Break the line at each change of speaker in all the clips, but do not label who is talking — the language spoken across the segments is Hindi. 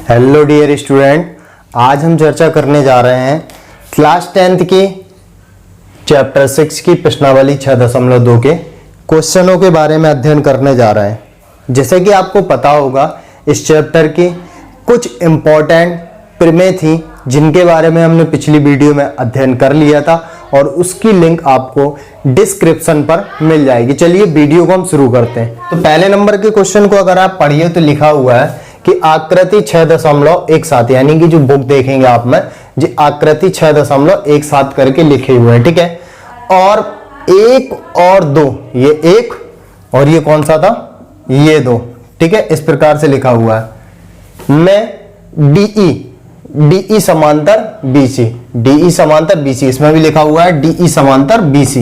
हेलो डियर स्टूडेंट, आज हम चर्चा करने जा रहे हैं क्लास 10th की चैप्टर 6 की प्रश्नावली 6.2 के क्वेश्चनों के बारे में अध्ययन करने जा रहे हैं। जैसे कि आपको पता होगा, इस चैप्टर की कुछ इम्पोर्टेंट प्रमेय थी जिनके बारे में हमने पिछली वीडियो में अध्ययन कर लिया था और उसकी लिंक आपको डिस्क्रिप्शन पर मिल जाएगी। चलिए वीडियो को हम शुरू करते हैं। तो पहले नंबर के क्वेश्चन को अगर आप पढ़िए तो लिखा हुआ है कि आकृति 6.17 यानी कि जो बुक देखेंगे आप में जी आकृति 6.17 करके लिखे हुए हैं, ठीक है। और 1 और 2, ये 1 और ये कौन सा था, ये 2, ठीक है। इस प्रकार से लिखा हुआ है। मैं DE समांतर BC, DE समांतर BC, इसमें भी लिखा हुआ है DE समांतर BC।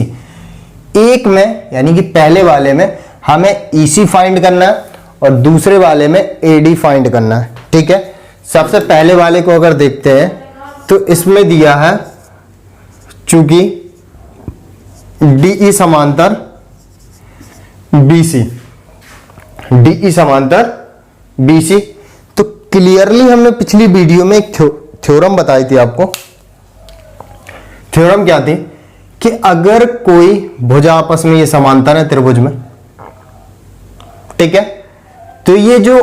एक में यानी कि पहले वाले में हमें EC फाइंड करना है और दूसरे वाले में AD फाइंड करना है, ठीक है। सबसे पहले वाले को अगर देखते हैं तो इसमें दिया है चूंकि DE समांतर BC, DE समांतर BC, तो क्लियरली हमने पिछली वीडियो में एक थ्योरम बताई थी आपको। थ्योरम क्या थी कि अगर कोई भुजा आपस में ये समांतर है त्रिभुज में, ठीक है, तो ये जो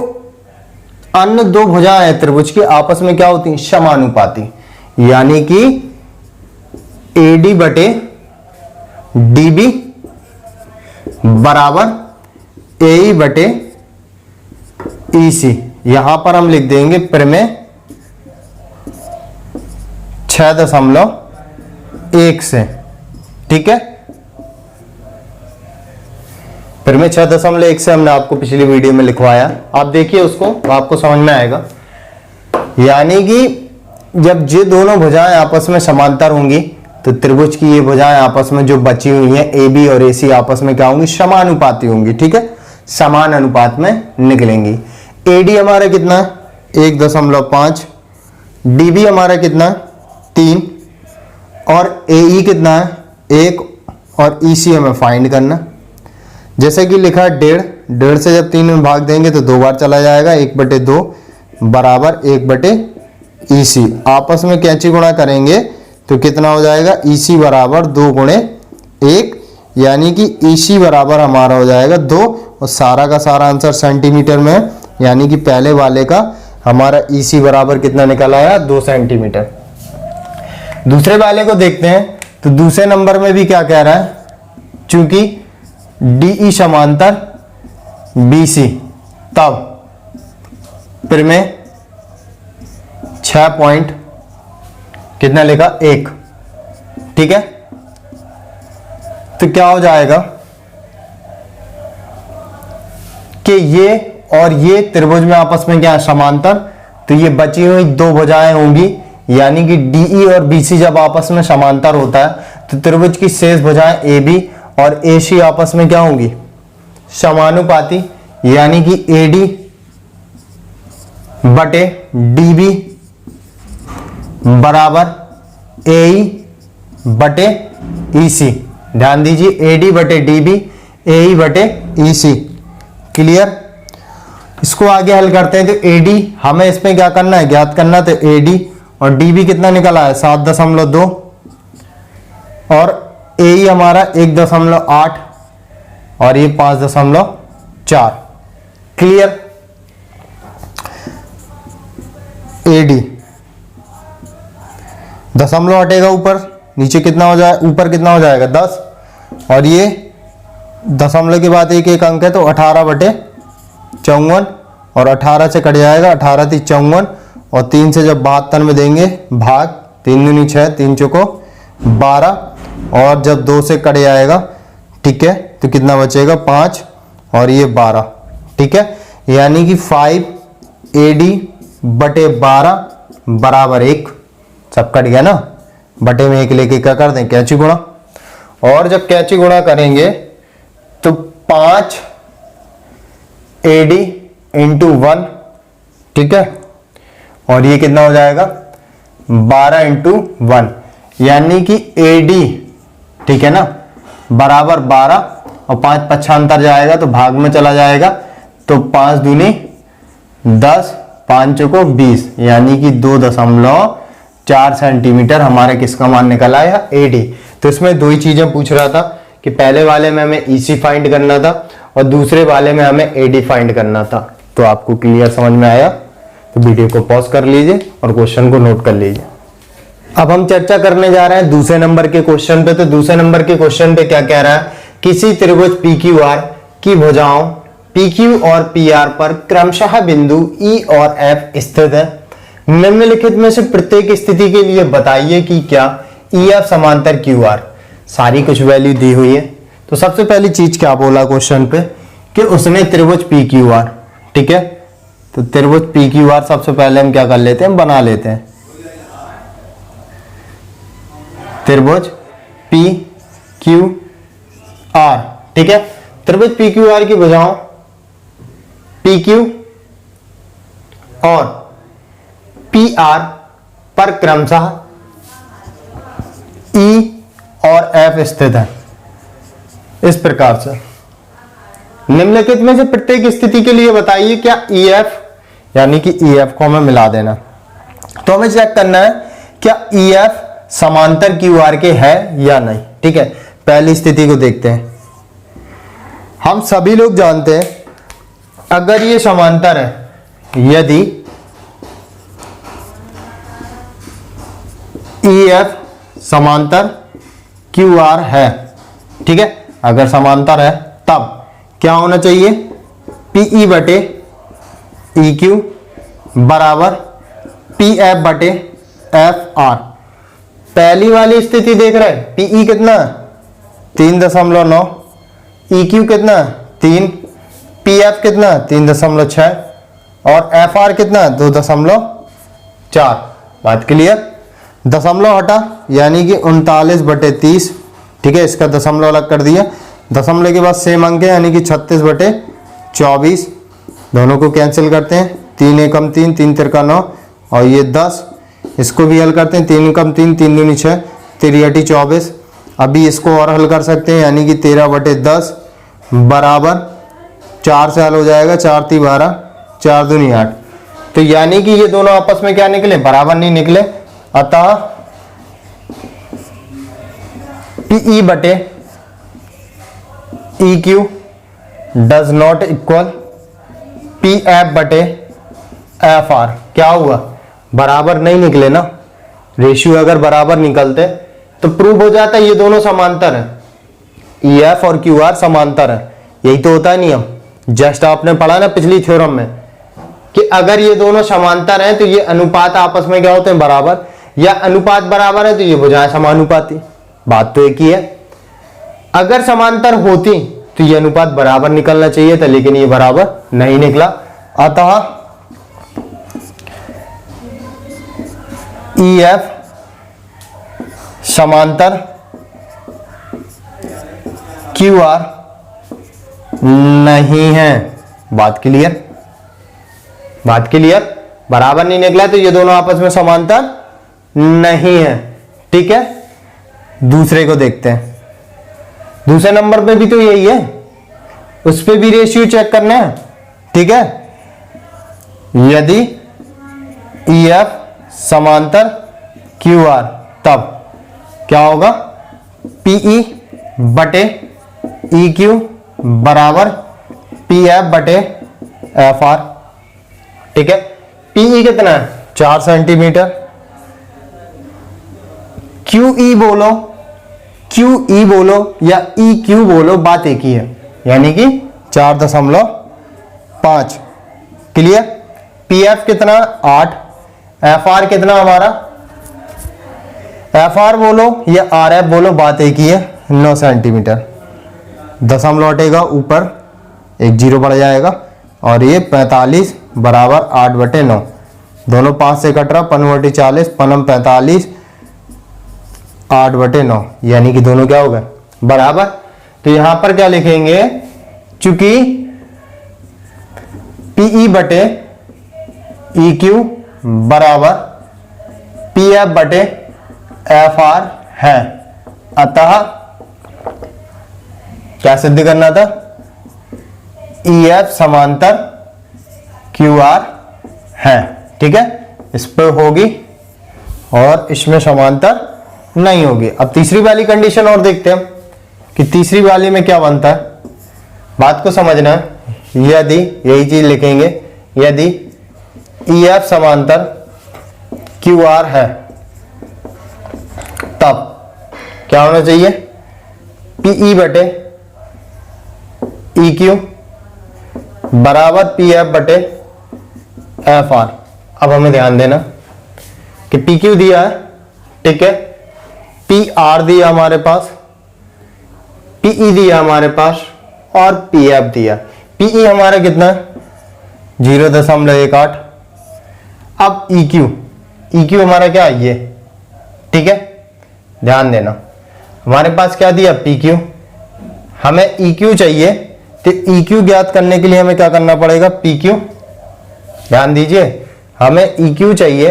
अन्य दो भुजाएं हैं त्रिभुज की आपस में क्या होती हैं, समानुपाती, यानी कि AD बटे DB बराबर AE बटे EC। यहां पर हम लिख देंगे प्रमेय 6.1 से, ठीक है। प्रमेय 6.1 से हमने आपको पिछली वीडियो में लिखवाया, आप देखिए उसको, आपको समझ में आएगा। यानी कि जब ये दोनों भुजाएं आपस में समांतर होंगी तो त्रिभुज की ये भुजाएं आपस में जो बची हुई हैं AB और AC आपस में क्या होंगी, समानुपाती होंगी, ठीक है, समान अनुपात में निकलेंगी। AD हमारा कितना है 1.5, DB हमारा कितना है 3 और AE कितना है 1 और EC हमें फाइंड करना। जैसे कि लिखा है 1.5 से जब 3 में भाग देंगे तो 2 बार चला जाएगा, 1/2 बराबर 1/EC। आपस में कैंची गुणा करेंगे तो कितना हो जाएगा, EC बराबर 2 गुणे 1, यानी कि EC बराबर हमारा हो जाएगा 2 और सारा का सारा आंसर सेंटीमीटर में है, यानी कि पहले वाले का हमारा EC बराबर कितना निकल आया, 2 सेंटीमीटर। दूसरे वाले को देखते हैं तो दूसरे नंबर में भी क्या कह रहा है, चूंकि DE समांतर BC, तब प्रमेय 6 पॉइंट कितना लिखा 1, ठीक है। तो क्या हो जाएगा कि ये और ये त्रिभुज में आपस में क्या है, समांतर, तो ये बची हुई दो भुजाएं होंगी, यानी कि DE और BC जब आपस में समांतर होता है तो त्रिभुज की शेष भुजाएं AB और AC आपस में क्या होंगी, समानुपाती, यानी कि AD बटे DB बराबर AE बटे EC। ध्यान दीजिए, AD बटे DB, AE बटे EC। क्लियर। इसको आगे हल करते हैं तो AD हमें इसमें क्या करना है, ज्ञात करना, तो AD और DB कितना निकला है 7.2 और AE हमारा 1.8 और ये 5.4। क्लियर। AD दशमलव हटेगा ऊपर, नीचे कितना हो जाए, ऊपर कितना हो जाएगा 10 और ये दशमलव के बाद एक एक अंक है तो 18/54 और 18 से कट जाएगा, 18 × 54 और 3 से जब 72 में देंगे भाग, 3 दूनी 6, 3 चौको 12 और जब 2 से कट जाएगा, ठीक है, तो कितना बचेगा 5 और ये 12, ठीक है। यानी कि 5AD बटे 12 बराबर 1, सब कट गया ना, बटे में 1 लेके क्या कर दें, कैंची गुणा, और जब कैंची गुणा करेंगे तो 5AD × 1, ठीक है, और ये कितना हो जाएगा 12 × 1, यानी कि AD, ठीक है ना, बराबर 12 और 5 पक्षांतर जाएगा तो भाग में चला जाएगा, तो 5 दूनी 10, 5 चौको 20, यानी कि 2.4 सेंटीमीटर हमारा किसका मान निकल आया, AD। तो इसमें दो ही चीजें पूछ रहा था कि पहले वाले में हमें EC फाइंड करना था और दूसरे वाले में हमें AD फाइंड करना था। तो आपको क्लियर समझ में आया तो वीडियो को पॉज कर लीजिए और क्वेश्चन को नोट कर लीजिए। अब हम चर्चा करने जा रहे हैं दूसरे नंबर के क्वेश्चन पे। तो दूसरे नंबर के क्वेश्चन पे क्या कह रहा है, किसी त्रिभुज PQR की भुजाओं PQ और PR पर क्रमशः बिंदु E और F स्थित है। निम्नलिखित में से प्रत्येक स्थिति के लिए बताइए कि क्या EF समांतर QR। सारी कुछ वैल्यू दी हुई है। तो सबसे पहली चीज क्या बोला क्वेश्चन पे कि उसने त्रिभुज PQR, ठीक है। तो त्रिभुज PQR सबसे पहले हम क्या कर लेते हैं, बना लेते हैं। त्रिभुज PQR, ठीक है। त्रिभुज PQR की भुजाओं PQ और PR पर क्रमशः E और F स्थित है इस प्रकार से। निम्नलिखित में से प्रत्येक स्थिति के लिए बताइए क्या EF, यानी कि EF को हमें मिला देना। तो हमें चेक करना है क्या EF समांतर QR के है या नहीं, ठीक है। पहली स्थिति को देखते हैं। हम सभी लोग जानते हैं अगर ये समांतर है, यदि EF समांतर QR है, ठीक है। अगर समांतर है तब क्या होना चाहिए, PE बटे EQ बराबर PF बटे FR। पहली वाली स्थिति देख रहे हैं, PE कितना है 3.9, EQ कितना है 3, PF कितना है 3.6 और FR कितना है 2.4। बात क्लियर। दशमलव हटा यानी कि 39 बटे 30, ठीक है। इसका दशमलव अलग कर दिया। दशमलव के बाद सेम अंक है यानी कि 36 बटे 24। दोनों को कैंसिल करते हैं, 3 एकम 3, 3 तिरका 9 और ये 10। इसको भी हल करते हैं, 3 एकम 3, 3 दूनी 6, 3 24। अभी इसको और हल कर सकते हैं यानी कि 13 बटे 10 बराबर 4 से हल हो जाएगा, 4 × 12, 4 दूनी 8। तो यानी कि ये दोनों आपस में क्या निकले, बराबर नहीं निकले। अतः PE बटे EQ does not equal PF बटे FR। क्या हुआ, बराबर नहीं निकले ना। रेशियो अगर बराबर निकलते तो प्रूव हो जाता ये दोनों समांतर है, EF और QR समांतर है। यही तो होता है नियम, जस्ट आपने पढ़ा ना पिछली थ्योरम में कि अगर ये दोनों समांतर हैं तो ये अनुपात आपस में क्या होते हैं, बराबर, या अनुपात बराबर है तो ये भुजाएं समानुपाती। बात तो एक ही है। अगर समांतर होती तो ये अनुपात बराबर निकलना चाहिए था, लेकिन ये बराबर नहीं निकला। अतः EF समांतर QR नहीं है। बात क्लियर, बात क्लियर। बराबर नहीं निकला तो ये दोनों आपस में समांतर नहीं है, ठीक है। दूसरे को देखते हैं। दूसरे नंबर पे भी तो यही है, उस पे भी रेशियो चेक करना है, ठीक है। यदि EF समांतर QR तब क्या होगा, PE बटे EQ बराबर PF बटे FR, ठीक है। PE कितना है 4 सेंटीमीटर। QE बोलो, QE बोलो या EQ बोलो, बात एक ही है, यानी कि 4.5। क्लियर। PF कितना 8, FR कितना हमारा, FR बोलो या RF बोलो, बात एक ही है, 9 सेंटीमीटर। दशमलव लौटेगा ऊपर, एक जीरो बढ़ जाएगा और ये 45 बराबर 8 बटे 9। दोनों 5 से कट रहा, 5 बटे 40, 5 45, 8 बटे 9, यानी कि दोनों क्या हो गए, बराबर। तो यहां पर क्या लिखेंगे, चूंकि PE बटे EQ बराबर PF बटे FR है, अतः क्या सिद्ध करना था, EF समांतर QR है, ठीक है, इस पे होगी और इसमें समांतर नहीं होगी। अब तीसरी वाली कंडीशन और देखते हैं कि तीसरी वाली में क्या बनता है, बात को समझना है। यदि, यही चीज लिखेंगे, यदि EF समांतर QR है तब क्या होना चाहिए, PE बटे EQ बराबर PF बटे FR। अब हमें ध्यान देना कि PQ दिया है, ठीक है, PR दिया हमारे पास, PE दिया हमारे पास और PF दिया। PE हमारा कितना है 0.18। अब EQ हमारा क्या है ये, ठीक है, ध्यान देना, हमारे पास क्या दिया PQ, हमें EQ चाहिए, तो EQ ज्ञात करने के लिए हमें क्या करना पड़ेगा, PQ, ध्यान दीजिए, हमें EQ चाहिए,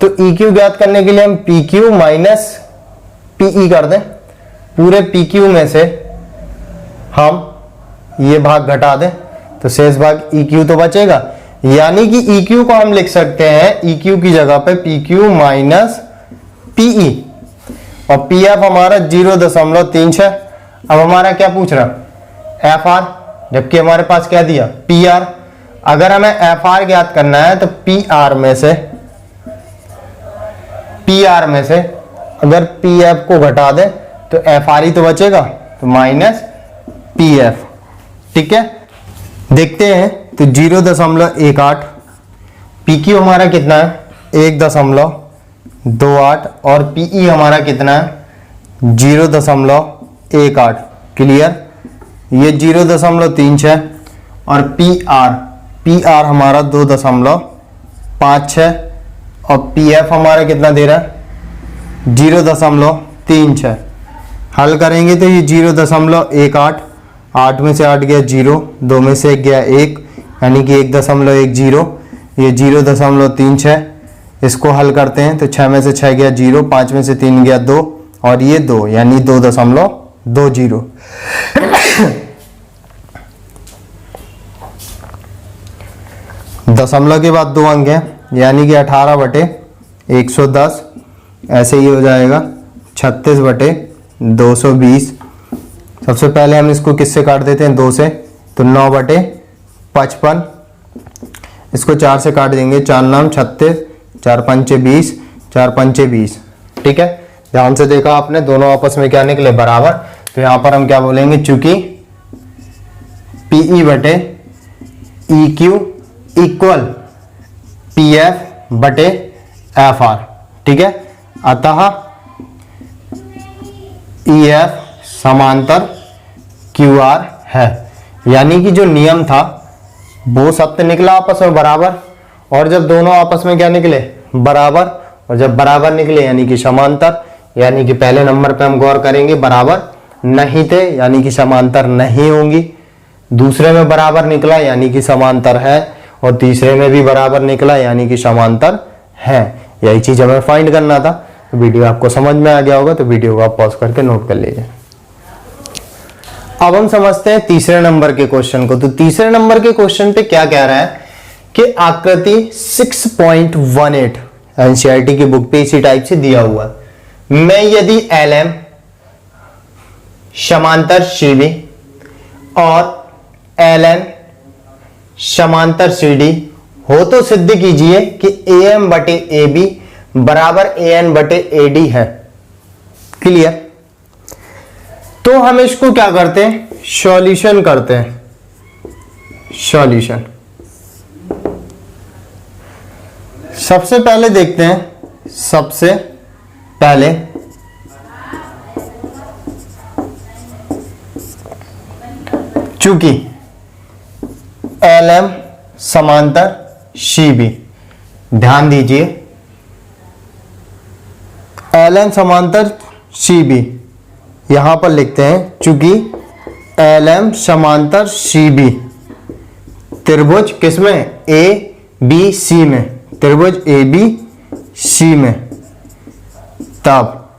तो EQ ज्ञात करने के लिए हम PQ माइनस PE कर दें, पूरे PQ में से हम ये भाग घटा दें तो शेष भाग EQ तो बचेगा, यानी कि EQ को हम लिख सकते हैं EQ की जगह पे PQ माइनस PE और PF हमारा 0.36। अब हमारा क्या पूछ रहा, FR, जबकि हमारे पास क्या दिया PR। अगर हमें FR ज्ञात करना है तो PR में से अगर PF को घटा दें तो FR ही तो बचेगा, तो माइनस PF, ठीक है। देखते हैं तो 0.18, PQ हमारा कितना है 1.28 और PE हमारा कितना है 0.18। क्लियर, ये 0.36 और PR हमारा 2.56 और PF हमारा कितना दे रहा है 0.36। हल करेंगे तो ये 0.18, 8 में से 8 गया 0, 2 में से 1 गया 1, यानी कि 1.10, ये 0.36। इसको हल करते हैं तो 6 में से 6 गया 0, 5 में से 3 गया 2 और ये 2, यानी 2.20। दशमलव के बाद 2 अंक हैं, यानी कि 18/110, ऐसे ही हो जाएगा 36/220। सबसे पहले हम इसको किससे काट देते हैं 2 से, तो 9/55। इसको 4 से काट देंगे, 4 9 36, 4 5 20, 4 5 20, ठीक है। ध्यान से देखा आपने, दोनों आपस में क्या निकले बराबर, तो यहां पर हम क्या बोलेंगे, चूंकि PE बटे EQ इक्वल PF बटे FR, ठीक है, अतः EF समांतर QR है। यानी कि जो नियम था वो सत्य निकला आपस में बराबर, और जब दोनों आपस में क्या निकले बराबर, और जब बराबर निकले यानी कि समांतर, यानी कि पहले नंबर पे हम गौर करेंगे बराबर नहीं थे यानी कि समांतर नहीं होंगी, दूसरे में बराबर निकला यानी कि समांतर है, और तीसरे में भी बराबर निकला यानी कि समांतर है। यही चीज हमें फाइंड करना था। तो वीडियो आपको समझ में आ गया होगा, तो वीडियो को आप पॉज करके नोट कर लीजिए। अब हम समझते हैं तीसरे नंबर के क्वेश्चन को। तो तीसरे नंबर के क्वेश्चन पे क्या कह रहा है कि आकृति 6.18 एनसीईआरटी की बुक पे इसी टाइप से दिया हुआ है, मैं यदि LM समांतर CD और LN समांतर CD हो तो सिद्ध कीजिए कि AM बटे AB बराबर AN बटे AD है। क्लियर, तो हम इसको क्या करते हैं, सॉल्यूशन करते हैं। सॉल्यूशन सबसे पहले देखते हैं, सबसे पहले चूंकि LM समांतर CB, ध्यान दीजिए LM समांतर CB यहां पर लिखते हैं, चूंकि LM समांतर CB त्रिभुज किसमें ABC में, त्रिभुज ABC में, तब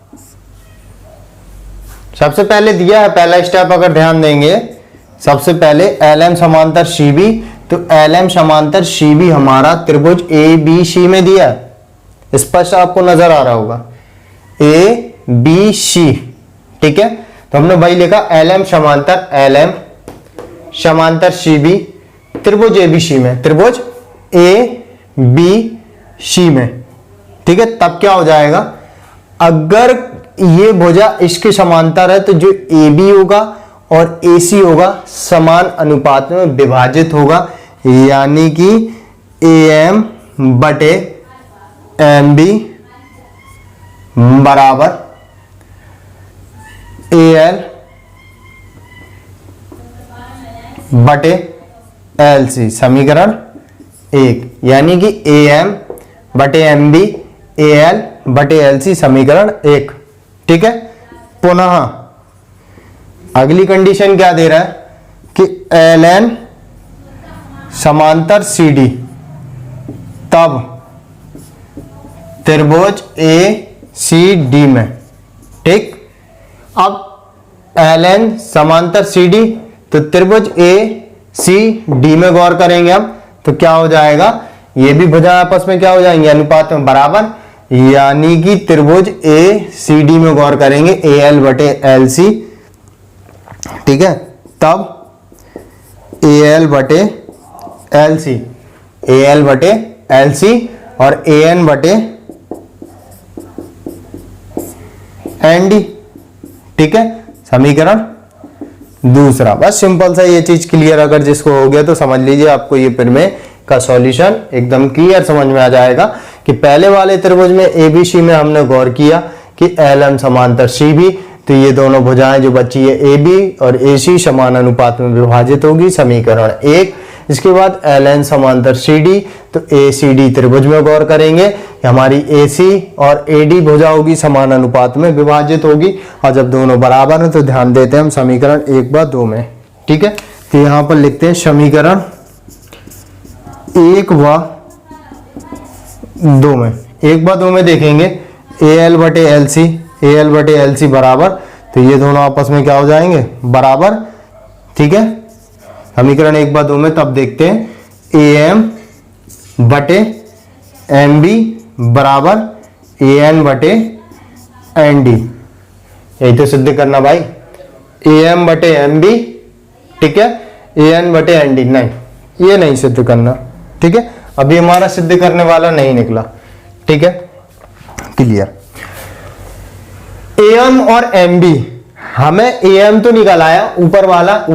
सबसे पहले दिया है पहला स्टेप, अगर ध्यान देंगे सबसे पहले LM समांतर CB तो LM समांतर CB हमारा त्रिभुज ABC में दिया है, स्पष्ट आपको नजर आ रहा होगा, ABC, ठीक है। तो हमने वही लिखा LM समांतर CB त्रिभुज ABC में, त्रिभुज ABC में, ठीक है। तब क्या हो जाएगा, अगर ये भुजा इसके समांतर है तो जो AB होगा और AC होगा समान अनुपात में विभाजित होगा, यानी कि AM बटे MB बराबर AL बटे LC, समीकरण 1, यानी कि AM बटे MB AL बटे LC, समीकरण 1, ठीक है। पुनः अगली कंडीशन क्या दे रहा है कि LN समांतर CD, तब त्रिभुज ACD में, ठीक। अब LN समांतर CD, तो त्रिभुज ACD में गौर करेंगे हम, तो क्या हो जाएगा, ये भी भुजा आपस में क्या हो जाएंगे, अनुपात में बराबर, यानी कि त्रिभुज ACD में गौर करेंगे AL बटे LC, ठीक है। तब AL बटे LC और AN बटे ND, ठीक है, समीकरण दूसरा। बस सिंपल सा ये चीज क्लियर, अगर जिसको हो गया तो समझ लीजिए, आपको ये प्रमेय का सॉल्यूशन एकदम क्लियर समझ में आ जाएगा कि पहले वाले त्रिभुज में ABC में हमने गौर किया कि LM समांतर CB, तो ये दोनों भुजाएं जो बची है AB और AC समान अनुपात में विभाजित होगी, समीकरण 1। इसके बाद LN समांतर CD, तो ACD त्रिभुज में गौर करेंगे, हमारी AC और AD भुजा होगी समान अनुपात में विभाजित होगी, और जब दोनों बराबर हैं तो ध्यान देते हैं हम समीकरण 1 व 2 में, ठीक है। तो यहां पर लिखते हैं समीकरण 1 व 2 में, 1 व 2 में देखेंगे AL बटे LC बराबर, तो ये दोनों आपस में क्या हो जाएंगे, बराबर, ठीक है। समीकरण 1 व 2 में तब देखते हैं AM बटे MB बराबर AN बटे ND, यही तो सिद्ध करना भाई, AM बटे MB, ठीक है, AN बटे ND, नहीं ये नहीं सिद्ध करना, ठीक है। अभी हमारा सिद्ध करने वाला नहीं निकला, ठीक है, क्लियर। AM और MB, हमें AM तो निकल आया, ऊपर वाला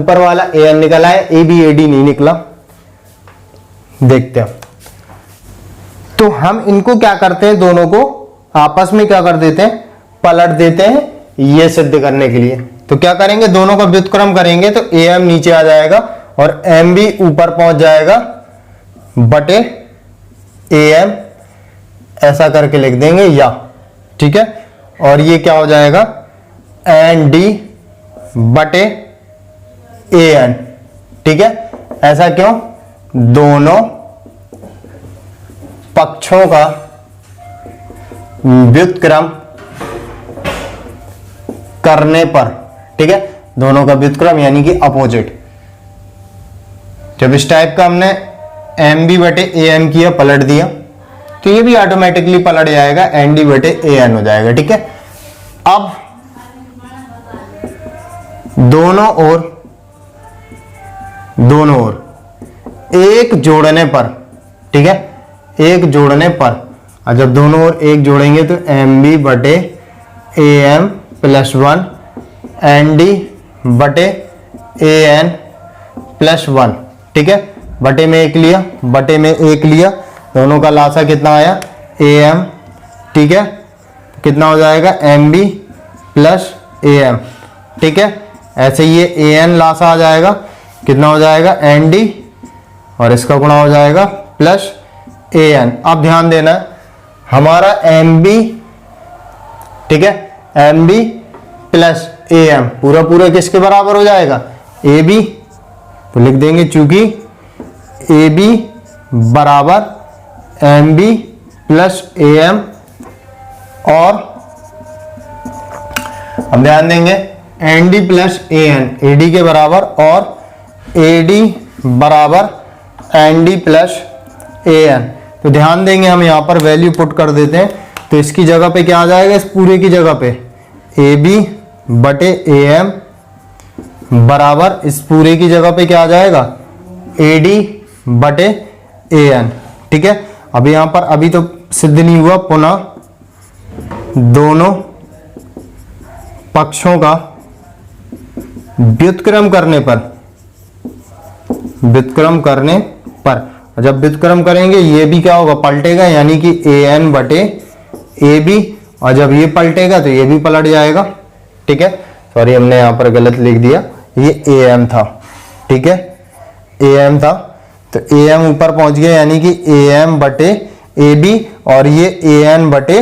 AN निकल आया, AB AD नहीं निकला, देखते हैं। तो हम इनको क्या करते हैं, दोनों को आपस में क्या कर देते हैं, पलट देते हैं, ये सिद्ध करने के लिए। तो क्या करेंगे, दोनों का व्युत्क्रम करेंगे, तो AM नीचे आ जाएगा और MB ऊपर पहुंच जाएगा बटे AM, ऐसा करके लिख देंगे या, ठीक है। और ये क्या हो जाएगा, ND बटे AN, ठीक है। ऐसा क्यों, दोनों पक्षों का व्युत्क्रम करने पर, ठीक है, दोनों का व्युत्क्रम यानी कि अपोजिट। जब इस टाइप का हमने MB बटे AM किया, पलट दिया, तो ये भी ऑटोमेटिकली पलट जाएगा, ND बटे AN हो जाएगा, ठीक है। अब दोनों ओर एक जोड़ने पर, ठीक है, एक जोड़ने पर, और जब दोनों ओर एक जोड़ेंगे तो MB बटे AM प्लस 1 ND बटे AN प्लस 1, ठीक है। बटे में एक लिया, दोनों का लासा कितना आया, AM, ठीक है, कितना हो जाएगा, MB प्लस AM, ठीक है। ऐसे ये AN लासा आ जाएगा, कितना हो जाएगा, ND, और इसका गुणा हो जाएगा प्लस AN। अब ध्यान देना, हमारा MB, ठीक है, MB प्लस AM पूरा किसके बराबर हो जाएगा, AB, तो लिख देंगे चूंकि AB बराबर MB प्लस AM, और हम ध्यान देंगे ND प्लस AN AD के बराबर, और AD बराबर N D plus A N. तो ध्यान देंगे हम यहाँ पर वैल्यू पुट कर देते हैं, तो इसकी जगह पे क्या आ जाएगा, इस पूरे की जगह पे ए बी बटे ए एम बराबर इस पूरे की जगह पे क्या आ जाएगा, ए डी बटे ए एन। ठीक है, अब यहाँ पर अभी तो सिद्ध नहीं हुआ, पुनः दोनों पक्षों का व्युत्क्रम करने पर जब व्युत्क्रम करेंगे ये भी क्या होगा, पलटेगा, यानी कि ए एन बटे ए बी, और जब ये पलटेगा तो ये भी पलट जाएगा। ठीक है, सॉरी हमने यहाँ पर गलत लिख दिया, ये ए एम था। ठीक है, ए एम था, तो ए एम ऊपर पहुंच गया, यानी कि ए एम बटे ए बी, और ये ए एन बटे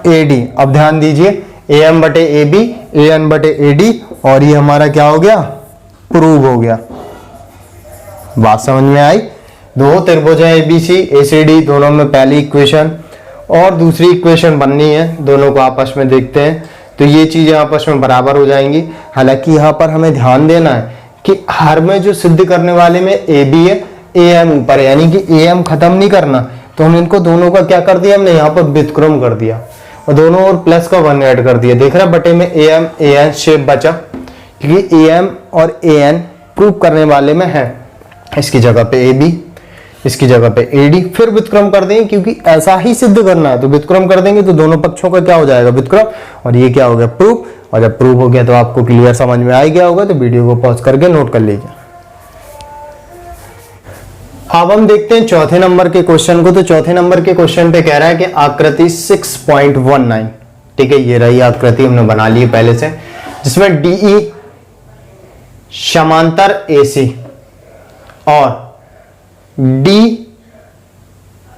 ए डी। अब ध्यान दीजिए, ए एम बटे ए बी, ए एन बटे ए डी, और ये हमारा क्या हो गया, प्रूव हो गया। बात समझ में आई। दो त्रिभुज है एबीसी एसीडी, दोनों में पहली इक्वेशन और दूसरी इक्वेशन बननी है, दोनों को आपस में देखते हैं, तो ये चीजें आपस में बराबर हो जाएंगी। हालांकि यहाँ पर हमें ध्यान देना है कि हर में जो सिद्ध करने वाले में ए बी है, ए एम ऊपर है, यानी कि ए एम खत्म नहीं करना, तो हम इनको दोनों का क्या कर दिया, हमने यहाँ पर व्युत्क्रम कर दिया और दोनों और प्लस का 1 ऐड कर दिया। देख रहे हैं, बटे में A M A N shape बचा, क्योंकि ए एम और ए एन प्रूव करने वाले में है। इसकी जगह पे ए बी, इसकी जगह पे ए डी, फिर व्युत्क्रम कर देंगे, क्योंकि ऐसा ही सिद्ध करना है, तो व्युत्क्रम कर देंगे तो दोनों पक्षों का क्या हो जाएगा, व्युत्क्रम, और ये क्या हो गया, प्रूव। और जब प्रूव हो गया तो आपको क्लियर समझ में आ गया होगा, तो वीडियो को पॉज करके नोट कर लीजिए। अब हम देखते हैं चौथे नंबर के क्वेश्चन को। तो चौथे नंबर के क्वेश्चन पे कह रहा है कि आकृति 6.19, ठीक है, ये रही आकृति, हमने बना ली पहले से, जिसमें डीई समांतर एसी और डी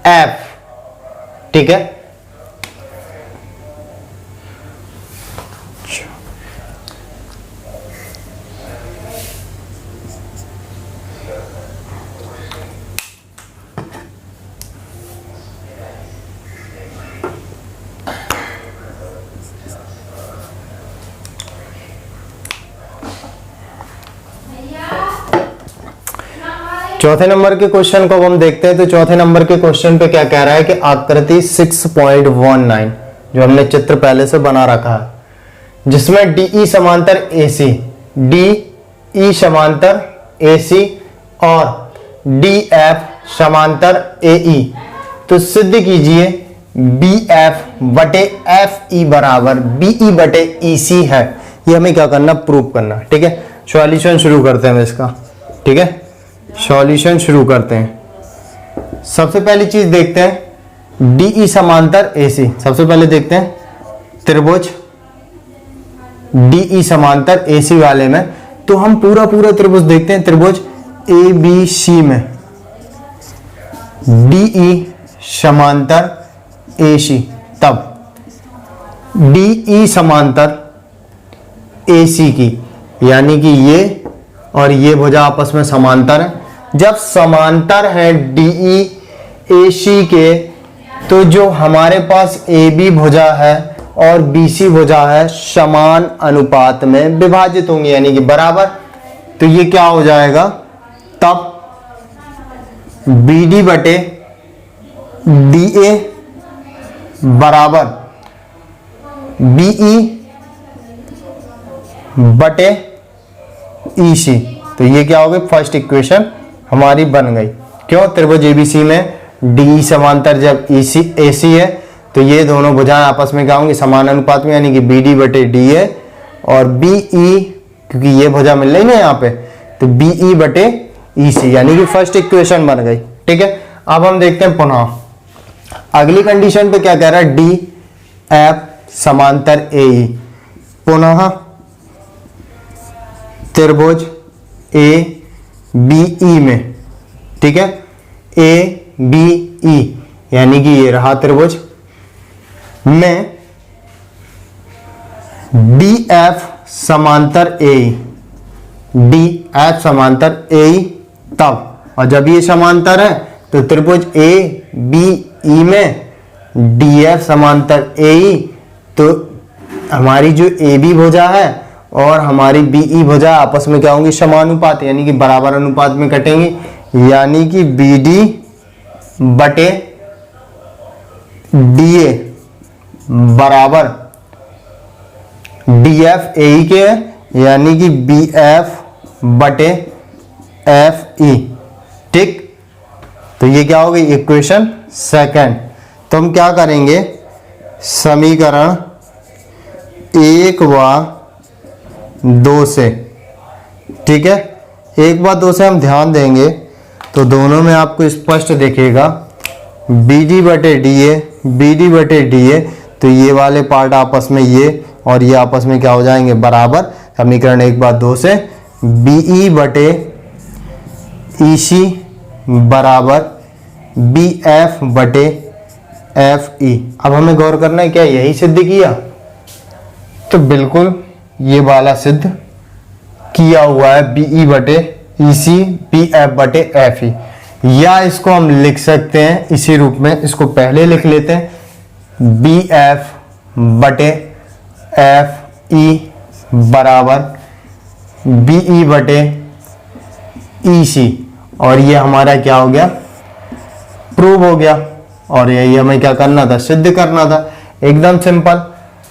एफ, ठीक है, चौथे नंबर के क्वेश्चन को हम देखते हैं। तो चौथे नंबर के क्वेश्चन पे क्या कह रहा है कि आकृति 6.19, जो हमने चित्र पहले से बना रखा है, जिसमें डीई समांतर एसी, डीई समांतर एसी और डीएफ समांतर एई, तो सिद्ध कीजिए बी एफ बटे एफ ई बराबर बीई बटे ईसी है। ये हमें क्या करना, प्रूव करना। ठीक है, सॉल्यूशन शुरू करते हैं इसका। ठीक है, सॉल्यूशन शुरू करते हैं। सबसे पहली चीज देखते हैं डीई समांतर एसी। सबसे पहले देखते हैं त्रिभुज डीई समांतर एसी वाले में, तो हम पूरा त्रिभुज देखते हैं। त्रिभुज ए बी सी में डीई समांतर एसी, तब डीई समांतर एसी की, यानी कि ये और ये भुजा आपस में समांतर है। जब समांतर है डीई एसी के, तो जो हमारे पास ए बी भुजा है और बीसी भुजा है समान अनुपात में विभाजित होंगे, यानी कि बराबर। तो ये क्या हो जाएगा, तब बी डी बटे डी ए बराबर बीई बटे ईसी। तो ये क्या हो गई, फर्स्ट इक्वेशन हमारी बन गई। क्यों, त्रिभुज एबीसी में डी समांतर जब ईसी एसी है, तो ये दोनों भुजाएं आपस में क्या होंगी, समान अनुपात में, यानी कि बी डी बटे डी ए और बीई, क्योंकि ये भुजा मिल रही ना यहाँ पे, तो बीई बटे ईसी, यानी कि फर्स्ट इक्वेशन बन गई। ठीक है, अब हम देखते हैं पुनः अगली कंडीशन पे क्या कह रहा है, डी एफ समांतर एई, पुनः त्रिभुज ए बी ई में, ठीक है, ए बी ई, यानी कि ये रहा त्रिभुज में डी एफ समांतर ए, डी एफ समांतर ए, तब, और जब ये समांतर है तो त्रिभुज ए बी ई में डी एफ समांतर ए, तो हमारी जो ए बी भुजा है और हमारी बीई भुजा आपस में क्या होंगी, समानुपात, यानी कि बराबर अनुपात में कटेंगी, यानी कि BD बटे DA बराबर DF AE के है, यानी कि BF बटे FE। ठीक, तो ये क्या हो गई इक्वेशन सेकंड। तो हम क्या करेंगे, समीकरण 1 व 2 से, ठीक है, 1 व 2 से हम ध्यान देंगे तो दोनों में आपको स्पष्ट दिखेगा BD बटे DA, तो ये वाले पार्ट आपस में ये और ये आपस में क्या हो जाएंगे बराबर। समीकरण 1 व 2 से BE बटे EC बराबर BF बटे FE। अब हमें गौर करना है, क्या यही सिद्ध किया? तो बिल्कुल ये वाला सिद्ध किया हुआ है, BE बटे EC BF बटे FE। या इसको हम लिख सकते हैं इसी रूप में, इसको पहले लिख लेते हैं BF बटे FE बराबर BE बटे EC, और ये हमारा क्या हो गया, प्रूव हो गया। और यही हमें क्या करना था, सिद्ध करना था। एकदम सिंपल।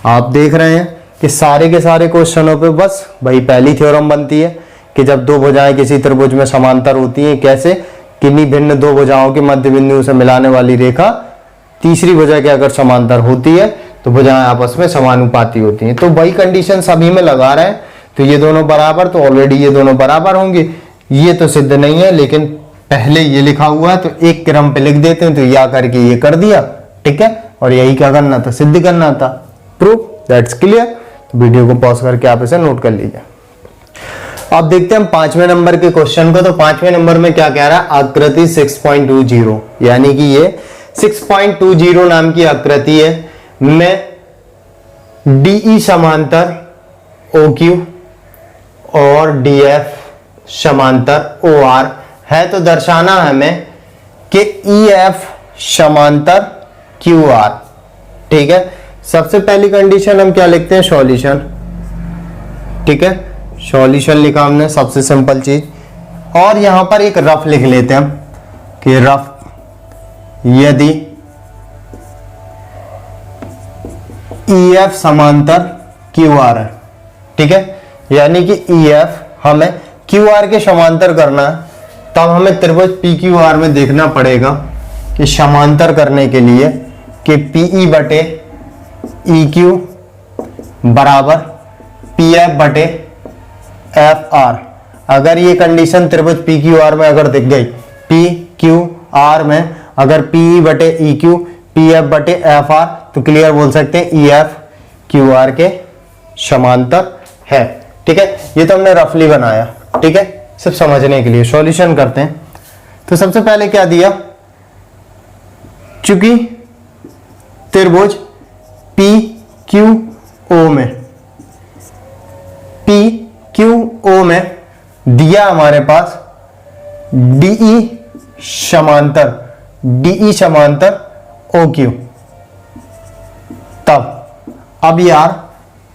आप देख रहे हैं कि सारे के सारे क्वेश्चनों पे बस भाई पहली थ्योरम बनती है कि जब दो भुजाएं किसी त्रिभुज में समांतर होती हैं, कैसे, किन्हीं भिन्न दो भुजाओं के मध्य बिंदु से मिलाने वाली रेखा तीसरी भुजा के अगर समांतर होती है तो भुजाएं आपस में समानुपाती होती हैं। तो वही कंडीशन सभी में लगा रहे हैं, तो ये दोनों बराबर, तो ऑलरेडी ये दोनों बराबर होंगे। ये तो सिद्ध नहीं है, लेकिन पहले ये लिखा हुआ है तो एक क्रम पे लिख देते हैं, तो या करके ये कर दिया, ठीक है। और यही क्या करना था, सिद्ध करना था, प्रूफ, दैट्स क्लियर। तो वीडियो को पॉज करके आप इसे नोट कर लीजिए। अब देखते हैं हम 5वें नंबर के क्वेश्चन को। तो 5वें नंबर में क्या कह रहा है, आकृति 6.20, यानी कि ये 6.20 नाम की आकृति है में DE समांतर OQ और DF समांतर OR है। तो दर्शाना है हमें कि EF समांतर QR, ठीक है। सबसे पहली कंडीशन हम क्या लिखते हैं, सॉल्यूशन, ठीक है। सॉल्यूशन लिखा हमने, सबसे सिंपल चीज। और यहां पर एक रफ लिख लेते हैं हम कि रफ यदि EF समांतर QR है, ठीक है, यानी कि EF हमें QR के समांतर करना है, तब हमें त्रिभुज PQR में देखना पड़ेगा कि समांतर करने के लिए कि PE बटे EQ बराबर PF बटे FR। अगर ये कंडीशन त्रिभुज PQR में अगर दिख गई, PQR में अगर PE बटे EQ PF बटे FR, तो क्लियर बोल सकते हैं EF QR के समांतर है, ठीक है। ये तो हमने रफली बनाया, ठीक है, सिर्फ समझने के लिए। सॉल्यूशन करते हैं। तो सबसे पहले क्या दिया, चूंकि त्रिभुज PQO में दिया हमारे पास DE समांतर OQ, तब अब यार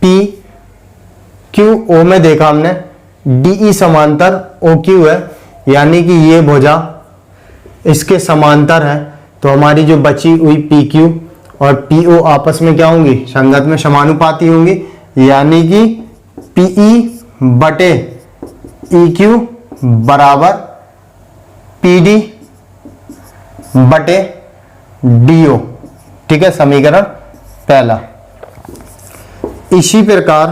PQO में देखा हमने DE समांतर OQ है, यानी कि ये भुजा इसके समांतर है, तो हमारी जो बची हुई PQ और PO आपस में क्या होंगी, संगत में समानुपाती होंगी, यानी कि PE बटे EQ बराबर PD बटे DO, ठीक है, समीकरण पहला। इसी प्रकार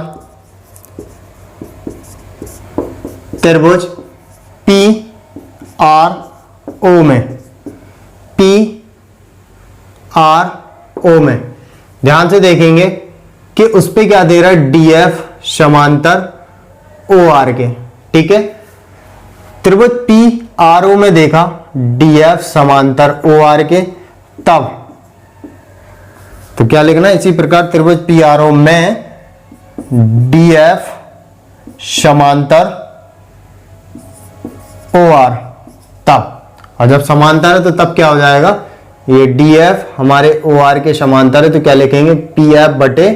त्रिभुज PRO में ध्यान से देखेंगे कि उस पे क्या दे रहा है, DF समांतर OR के, ठीक है। त्रिभुज PRO में देखा DF समांतर OR के, तब तो क्या लिखना है, इसी प्रकार त्रिभुज PRO में DF समांतर OR, तब, और जब समांतर है तो तब क्या हो जाएगा, ये DF हमारे OR के समांतर है, तो क्या लिखेंगे, PF बटे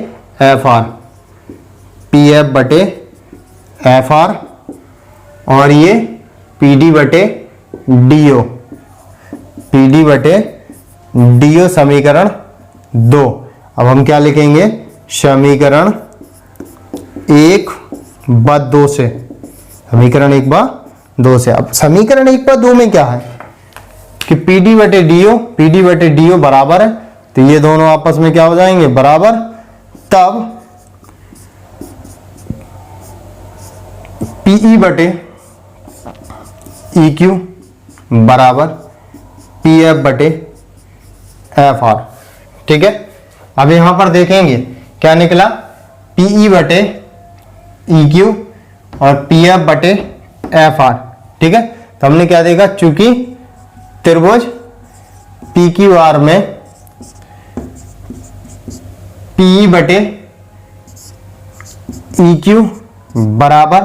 FR, PF बटे FR, और ये PD बटे डी ओ, पी डी बटे डी ओ समीकरण 2। अब हम क्या लिखेंगे, समीकरण 1/2 से, समीकरण 1/2 से। अब समीकरण 1/2 में क्या है कि पी डी बटे डी ओ बराबर है, तो ये दोनों आपस में क्या हो जाएंगे, बराबर। तब पीई बटे ई क्यू बराबर पी एफ बटे एफ आर। ठीक है, अब यहां पर देखेंगे क्या निकला, पीई बटे ई क्यू और पी एफ बटे एफ आर। ठीक है, तो हमने क्या देखा, चूंकि त्रिभुज पी क्यू आर में पीई बटे ई क्यू बराबर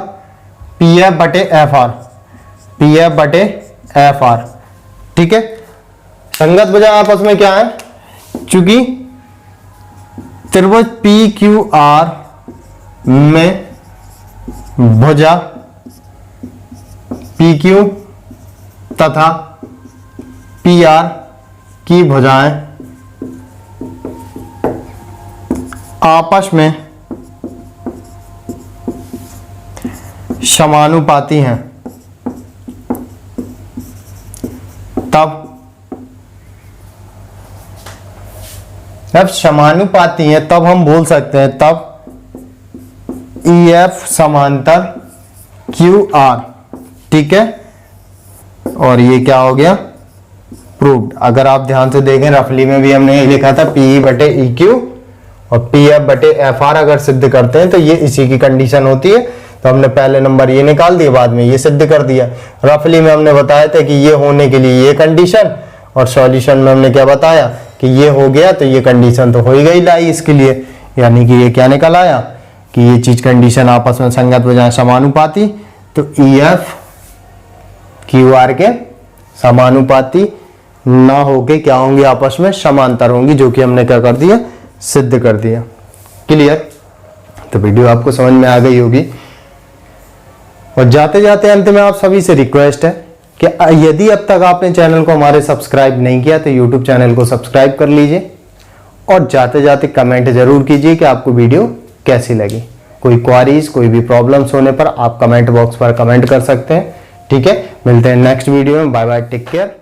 पी एफ बटे एफ आर, पी एफ बटे एफ आर। ठीक है, संगत भुजा आपस में क्या है, चूंकि त्रिभुज पी क्यू आर में भुजा पी क्यू तथा पी आर की भुजाएं आपस में समानुपाती हैं, तब जब समानुपाती हैं तब हम बोल सकते हैं, तब ई एफ समांतर क्यू आर। ठीक है, और ये क्या हो गया, प्रूव्ड। अगर आप ध्यान से देखें, रफली में भी हमने ये लिखा था पीई बटे ई क्यू और पी एफ बटे एफ आर अगर सिद्ध करते हैं तो ये इसी की कंडीशन होती है। तो हमने पहले नंबर ये निकाल दिया, बाद में ये सिद्ध कर दिया। रफली में हमने बताया था कि ये होने के लिए ये कंडीशन, और सॉल्यूशन में हमने क्या बताया कि ये हो गया तो ये कंडीशन तो हो ही गई लाई इसके लिए, यानी कि ये क्या निकल आया कि ये चीज कंडीशन आपस में संगत बजाय समानुपाती। तो ई एफ क्यू आर के समानुपाती ना होके क्या होंगे, आपस में समांतर होंगी, जो कि हमने क्या कर दिया, सिद्ध कर दिया। क्लियर, तो वीडियो आपको समझ में आ गई होगी। और जाते जाते अंत में आप सभी से रिक्वेस्ट है कि यदि अब तक आपने चैनल को हमारे सब्सक्राइब नहीं किया तो यूट्यूब चैनल को सब्सक्राइब कर लीजिए, और जाते जाते कमेंट जरूर कीजिए कि आपको वीडियो कैसी लगी। कोई क्वारीज, कोई भी प्रॉब्लम्स होने पर आप कमेंट बॉक्स पर कमेंट कर सकते हैं। ठीक है, मिलते हैं नेक्स्ट वीडियो में। Bye bye, take care.